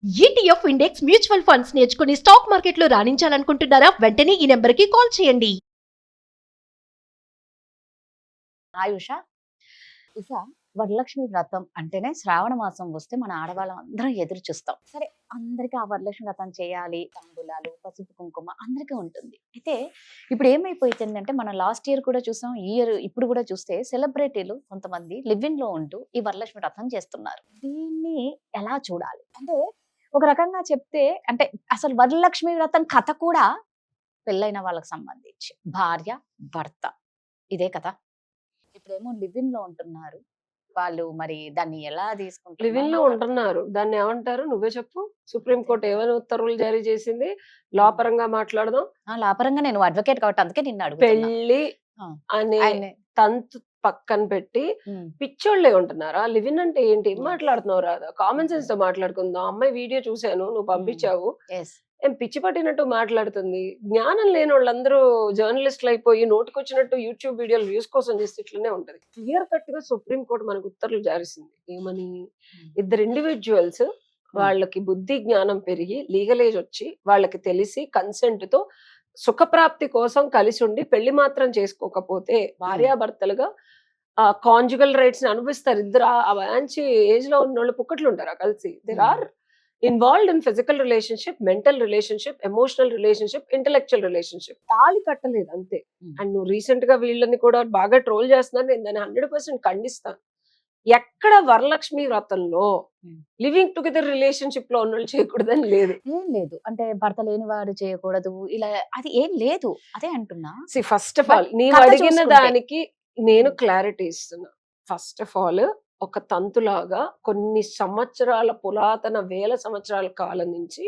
ETF index mutual funds నేర్చుకుని stock మార్కెట్లో రాణించాలనుకుంటున్నారా? వెంటనే ఈ నెంబర్కి కాల్ చేయండి. ఆయుష ఇక వరలక్ష్మి వ్రతం అంటేనే శ్రావణ మాసం వస్తే మన ఆడవాళ్ళం అందరం ఎదురు చూస్తాం. సరే, అందరికీ ఆ వరలక్ష్మి వ్రతం చేయాలి, తాంబూలాలు, పసుపు కుంకుమ అందరికీ ఉంటుంది. అయితే ఇప్పుడు ఏమైపోతుందంటే మనం లాస్ట్ ఇయర్ కూడా చూసాం, ఈ ఇయర్ ఇప్పుడు కూడా చూస్తే సెలబ్రిటీలు కొంతమంది లివ్ ఇన్ లో ఉంటూ ఈ వరలక్ష్మి వ్రతం చేస్తున్నారు. దీన్ని ఎలా చూడాలి అంటే, ఒక రకంగా చెప్తే అంటే అసలు వరలక్ష్మి వ్రతం కథ కూడా పెళ్ళైన వాళ్ళకి సంబంధించి భార్య భర్త ఇదే కదా. ఇప్పుడేమో లివ్ ఇన్ లో ఉంటున్నారు వాళ్ళు, మరి దాన్ని ఎలా లివింగ్ లో తీసుకుంటున్నారు? ఉంటున్నారు. దాన్ని ఏమంటారు నువ్వే చెప్పు? సుప్రీం కోర్టు ఏమైనా ఉత్తర్వులు జారీ చేసింది? లా పరంగా మాట్లాడదాం. లాపరంగా నేను అడ్వకేట్ కాబట్టి అందుకే నిన్ను అడుగుతున్నా. పెళ్లి ఆ, అనే ఆయన్ని, తంతు పక్కన పెట్టి ఉమ్, పిచ్చోళ్ళే ఉంటున్నారా? లివిన్ అంటే ఏంటి? ఏం Yes. మాట్లాడుతున్నావు రాదా? కామన్ సెన్స్ తో మాట్లాడుకుందాం. అమ్మాయి వీడియో చూశాను, నువ్వు పంపించావు, yes. ఏం పిచ్చి పట్టినట్టు మాట్లాడుతుంది. జ్ఞానం లేని వాళ్ళందరూ జర్నలిస్టులు అయిపోయి నోటికొచ్చినట్టు యూట్యూబ్ వీడియోలు వ్యూస్ కోసం చేస్తే ఇట్లనే ఉంటది. క్లియర్ కట్ గా సుప్రీం కోర్టు మనకు ఉత్తర్వులు జారిసింది. ఏమని? ఇద్దరు ఇండివిజువల్స్ వాళ్ళకి బుద్ధి జ్ఞానం పెరిగి లీగల్ ఏజ్ వచ్చి వాళ్ళకి తెలిసి కన్సెంట్ తో సుఖప్రాప్తి కోసం కలిసి ఉండి పెళ్లి మాత్రం చేసుకోకపోతే భార్యాభర్తలుగా కాంజుగల్ రైట్స్ ని అనుభవిస్తారు. ఇద్దరు ఆ మంచి ఏజ్ లో ఉన్న వాళ్ళు పుక్కట్లు ఉంటారా కలిసి? There are involved in physical relationship, mental relationship, emotional relationship, intellectual relationship. తాళి కట్టలేదు అంతే. అండ్ నువ్వు రీసెంట్ గా వీళ్ళని కూడా బాగా ట్రోల్ చేస్తున్నారు, నేను దాన్ని 100% ఖండిస్తాను. ఎక్కడ వరలక్ష్మి వ్రతంలో లివింగ్ టుగెదర్ రిలేషన్షిప్ లో ఉన్న చేయకూడదని లేదు. ఏం లేదు అంటే భర్త లేని వాడు చేయకూడదు ఇలా, అది ఏం లేదు, అదే అంటున్నా. ఫస్ట్ ఆఫ్ But ఆల్ నీవు కథ అడిగిన చూసుకుంటే. దానికి నేను క్లారిటీ ఇస్తున్నా. ఫస్ట్ ఆఫ్ ఆల్ ఒక తంతులాగా కొన్ని సంవత్సరాల పురాతన వేల సంవత్సరాల కాలం నుంచి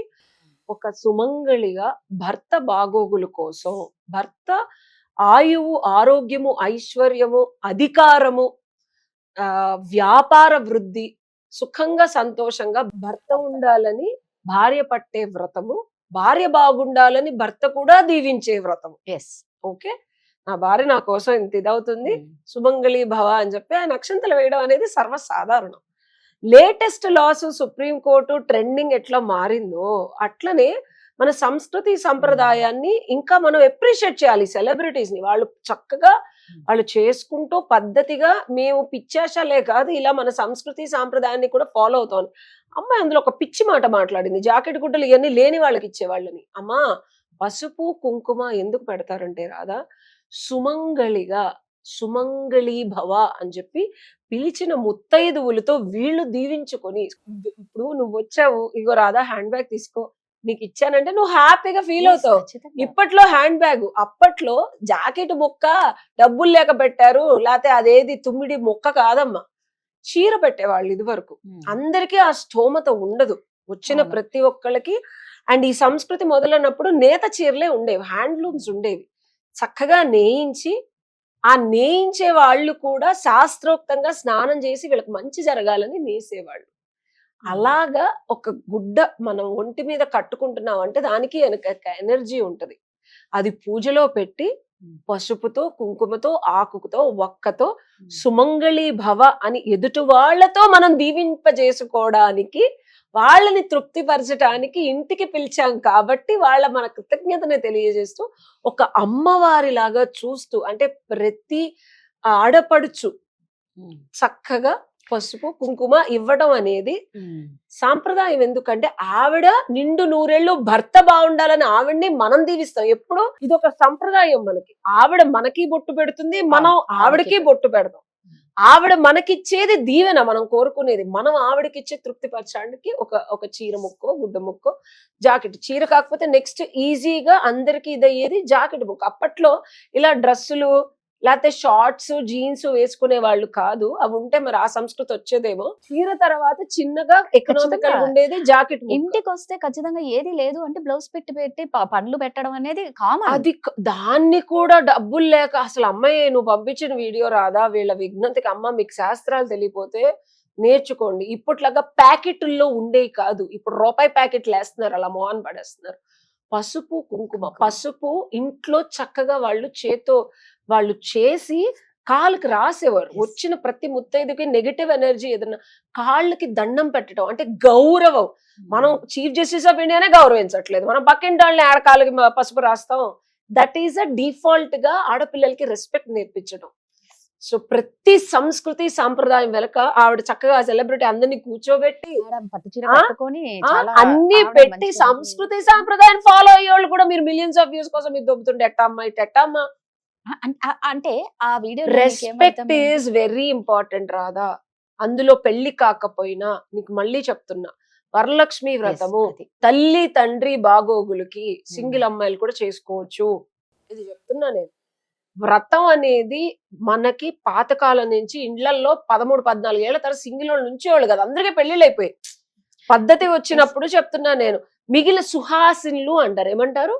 ఒక సుమంగళిగా భర్త బాగోగుల కోసం, భర్త ఆయువు, ఆరోగ్యము, ఐశ్వర్యము, అధికారము, వ్యాపార వృద్ధి, సుఖంగా సంతోషంగా భర్త ఉండాలని భార్య పట్టే వ్రతము, భార్య బాగుండాలని భర్త కూడా దీవించే వ్రతం. ఎస్, ఓకే, నా భార్య నా కోసం ఇంత ఇదవుతుంది, సుమంగళి భవ అని చెప్పి ఆయన అక్షంతలు వేయడం అనేది సర్వసాధారణం. Latest laws supreme court trending ఎట్లా మారిందో అట్లనే మన సంస్కృతి సంప్రదాయాన్ని ఇంకా మనం అప్రిషియేట్ చేయాలి. సెలబ్రిటీస్ ని వాళ్ళు చక్కగా వాళ్ళు చేసుకుంటూ పద్ధతిగా, మేము పిచ్చాశాలే కాదు ఇలా మన సంస్కృతి సాంప్రదాయాన్ని కూడా ఫాలో అవుతాం. అమ్మాయి అందులో ఒక పిచ్చి మాట మాట్లాడింది, జాకెట్ గుడ్డలు ఇవన్నీ లేని వాళ్ళకి ఇచ్చేవాళ్ళని. అమ్మా, పసుపు కుంకుమ ఎందుకు పెడతారంటే రాదా, సుమంగళిగా సుమంగళీ భవ అని చెప్పి పిలిచిన ముత్తైదువులతో వీళ్ళు దీవించుకొని, ఇప్పుడు నువ్వు వచ్చావు, ఇగో రాదా హ్యాండ్ బ్యాగ్ తీసుకో, నీకు ఇచ్చానంటే నువ్వు హ్యాపీగా ఫీల్ అవుతావు. ఇప్పట్లో హ్యాండ్ బ్యాగ్, అప్పట్లో జాకెట్ ముక్క డబ్బులు లేక పెట్టారు, లేకపోతే అదేది తుమ్మిడి ముక్క కాదమ్మా, చీర పెట్టేవాళ్ళు ఇది వరకు. అందరికీ ఆ స్థోమత ఉండదు వచ్చిన ప్రతి ఒక్కళ్ళకి. అండ్ ఈ సంస్కృతి మొదలైనప్పుడు నేత చీరలే ఉండేవి, హ్యాండ్లూమ్స్ ఉండేవి, చక్కగా నేయించి ఆ నేయించే వాళ్ళు కూడా శాస్త్రోక్తంగా స్నానం చేసి వీళ్ళకి మంచి జరగాలని నేసేవాళ్ళు. అలాగా ఒక గుడ్డ మనం ఒంటి మీద కట్టుకుంటున్నాం అంటే దానికి వెనక ఎనర్జీ ఉంటది. అది పూజలో పెట్టి పసుపుతో, కుంకుమతో, ఆకుతో, ఒక్కతో సుమంగళి భవ అని ఎదుటి వాళ్లతో మనం దీవింపజేసుకోవడానికి, వాళ్ళని తృప్తిపరచడానికి ఇంటికి పిలిచాం కాబట్టి వాళ్ళ మన కృతజ్ఞతని తెలియజేస్తూ ఒక అమ్మవారిలాగా చూస్తూ, అంటే ప్రతి ఆడపడుచు చక్కగా పసుపు కుంకుమ ఇవ్వడం అనేది సాంప్రదాయం. ఎందుకంటే ఆవిడ నిండు నూరేళ్ళు భర్త బాగుండాలని ఆవిడ్ని మనం దీవిస్తాం ఎప్పుడు. ఇది ఒక సంప్రదాయం మనకి. ఆవిడ మనకి బొట్టు పెడుతుంది, మనం ఆవిడకి బొట్టు పెడతాం. ఆవిడ మనకిచ్చేది దీవెన, మనం కోరుకునేది. మనం ఆవిడకిచ్చే తృప్తి పరచడానికి ఒక చీర ముక్కో, గుడ్డ ముక్కో, జాకెట్. చీర కాకపోతే నెక్స్ట్ ఈజీగా అందరికి ఇదయ్యేది జాకెట్ ముక్క. అప్పట్లో ఇలా డ్రెస్సులు లేకపోతే షార్ట్స్, జీన్స్ వేసుకునే వాళ్ళు కాదు. అవి ఉంటే మరి ఆ సంస్కృతి వచ్చేదేమో. చీర తర్వాత చిన్నగా ఎకనామికల్ ఉండేది జాకెట్. ఇంటికి వస్తే ఖచ్చితంగా ఏది లేదు అంటే బ్లౌజ్ పెట్టి పండ్లు పెట్టడం అనేది కామన్. అది దాన్ని కూడా డబ్బులు లేక అసలు అమ్మాయి నువ్వు పంపించిన వీడియో రాదా, వీళ్ళ విజ్ఞతకి అమ్మ మీకు శాస్త్రాలు తెలియపోతే నేర్చుకోండి. ఇప్పట్లాగా ప్యాకెట్లో ఉండేవి కాదు, ఇప్పుడు రూపాయి ప్యాకెట్లు వేస్తున్నారు, అలా మోహన్ పడేస్తున్నారు. పసుపు కుంకుమ, పసుపు ఇంట్లో చక్కగా వాళ్ళు చేతో వాళ్ళు చేసి కాళ్ళకి రాసేవారు. వచ్చిన ప్రతి ముత్తైదుకి నెగటివ్ ఎనర్జీ ఏదన్నా కాళ్ళకి దండం పెట్టడం అంటే గౌరవం. మనం చీఫ్ జస్టిస్ ఆఫ్ ఇండియానే గౌరవించట్లేదు, మనం పక్కింటి వాళ్ళని ఆడ కాళ్ళకి పసుపు రాస్తాం. దట్ ఈస్ అ డిఫాల్ట్ గా ఆడపిల్లలకి రెస్పెక్ట్ నేర్పించడం. సో ప్రతి సంస్కృతి సాంప్రదాయం వెనక ఆవిడ చక్కగా సెలబ్రిటీ అందరినీ కూర్చోబెట్టి పట్టు చీర ఆ, కట్టుకొని ఆ, చాలా అన్ని ఆవిడ పెట్టి మంచిగా సంస్కృతి సాంప్రదాయం ఫాలో అయ్యే వాళ్ళు కూడా మీరు మిలియన్స్ ఆఫ్ వ్యూస్ కోసం మీరు దొబ్బుతుంటే ఎట్టమ్మా ఎట్టమ్మా. అంటే ఆ video respect is very important Radha. అందులో పెళ్లి కాకపోయినా నీకు మళ్ళీ చెప్తున్నా, వరలక్ష్మి వ్రతము తల్లి తండ్రి బాగోగులకి సింగిల్ అమ్మాయిలు కూడా చేసుకోవచ్చు. ఇది చెప్తున్నా నేను. వ్రతం అనేది మనకి పాతకాలం నుంచి ఇండ్లల్లో 13-14 ఏళ్ల తర్వాత సింగిల్ వాళ్ళు నుంచేవాళ్ళు కదా, అందరికీ పెళ్లిళ్ళు అయిపోయి పద్ధతి వచ్చినప్పుడు చెప్తున్నా నేను. మిగిలిన సుహాసిన్లు అంటారు, ఏమంటారు,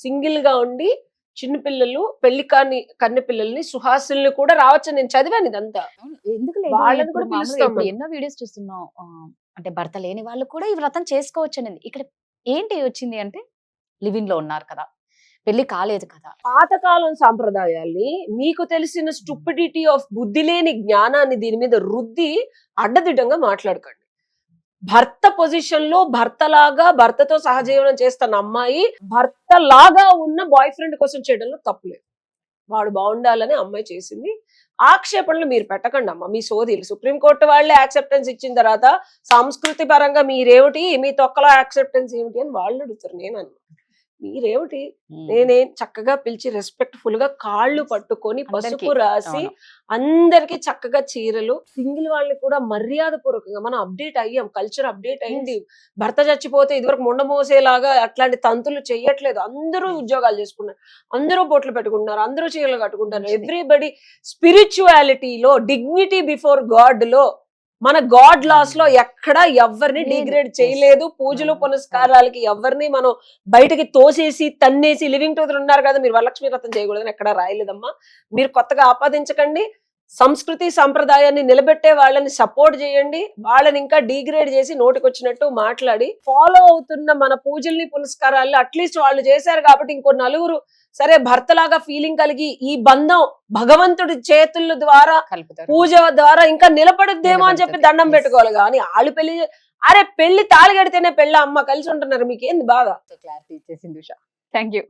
సింగిల్ గా ఉండి చిన్న పిల్లలు పెళ్లి కాని కన్నె పిల్లల్ని సుహాసిన్లు కూడా రావచ్చు. నేను చదివాను ఇదంతా. ఎందుకు వాళ్ళని కూడా పిలుస్తాం మనం. ఎన్నో వీడియోస్ చూస్తున్నాం, అంటే భర్త లేని వాళ్ళు కూడా ఈ వ్రతం చేసుకోవచ్చు అనేది. ఇక్కడ ఏంటి వచ్చింది అంటే లివింగ్ లో ఉన్నారు కదా, పెళ్లి కాలేదు కదా. పాతకాలం సాంప్రదాయాల్ని మీకు తెలిసిన స్టూపిడిటీ ఆఫ్ బుద్ధి లేని జ్ఞానాన్ని దీని మీద రుద్ది అడ్డదిడ్డంగా మాట్లాడకండి. భర్త పొజిషన్ లో భర్తలాగా భర్తతో సహజీవనం చేస్తున్న అమ్మాయి భర్తలాగా ఉన్న బాయ్ ఫ్రెండ్ కోసం చేయడంలో తప్పులేదు. వాడు బాగుండాలని అమ్మాయి చేసింది. ఆక్షేపణలు మీరు పెట్టకండి అమ్మ, మీ సోదీలు. సుప్రీంకోర్టు వాళ్ళే యాక్సెప్టెన్స్ ఇచ్చిన తర్వాత సంస్కృతి పరంగా మీరేమిటి, మీ తొక్కలో యాక్సెప్టెన్స్ ఏమిటి అని వాళ్ళు అడుగుతారు. నేను అన్న మీరేమిటి, నేనేం చక్కగా పిలిచి రెస్పెక్ట్ఫుల్ గా కాళ్ళు పట్టుకొని పసుపు రాసి అందరికి చక్కగా చీరలు, సింగిల్ వాళ్ళని కూడా మర్యాద పూర్వకంగా మనం అప్డేట్ అయ్యాం, కల్చర్ అప్డేట్ అయింది. భర్త చచ్చిపోతే ఇదివరకు ముండ మోసేలాగా అట్లాంటి తంతులు చెయ్యట్లేదు. అందరూ ఉద్యోగాలు చేసుకున్నారు, అందరూ బొట్లు పెట్టుకుంటున్నారు, అందరూ చీరలు కట్టుకుంటారు. ఎవ్రీబడి స్పిరిచువాలిటీలో డిగ్నిటీ బిఫోర్ గాడ్ లో మన గాడ్ లాస్ లో ఎక్కడ ఎవరిని డిగ్రేడ్ చేయలేదు. పూజలు పునస్కారాలకి ఎవరిని మనం బయటకి తోసేసి తన్నేసి లివింగ్ టుగెదర్ ఉన్నారు కదా మీరు వరలక్ష్మి వ్రతం చేయకూడదని ఎక్కడ రాయలేదమ్మా. మీరు కొత్తగా ఆపాదించకండి. సంస్కృతి సంప్రదాయాన్ని నిలబెట్టే వాళ్ళని సపోర్ట్ చేయండి. వాళ్ళని ఇంకా డిగ్రేడ్ చేసి నోటికొచ్చినట్టు మాట్లాడి ఫాలో అవుతున్న మన పూజల్ని పునస్కారాలు అట్లీస్ట్ వాళ్ళు చేశారు కాబట్టి ఇంకో నలుగురు సరే భర్తలాగా ఫీలింగ్ కలిగి ఈ బంధం భగవంతుడి చేతుల ద్వారా పూజ ద్వారా ఇంకా నిలబడుద్దేమో అని చెప్పి దండం పెట్టుకోవాలి. కానీ వాళ్ళు పెళ్లి, అరే పెళ్లి తాళి కడితేనే పెళ్ళ అమ్మ కలిసి ఉంటున్నారు, మీకేంది బాధ? క్లారిటీ ఇచ్చేసింది ఉషా. Thank you.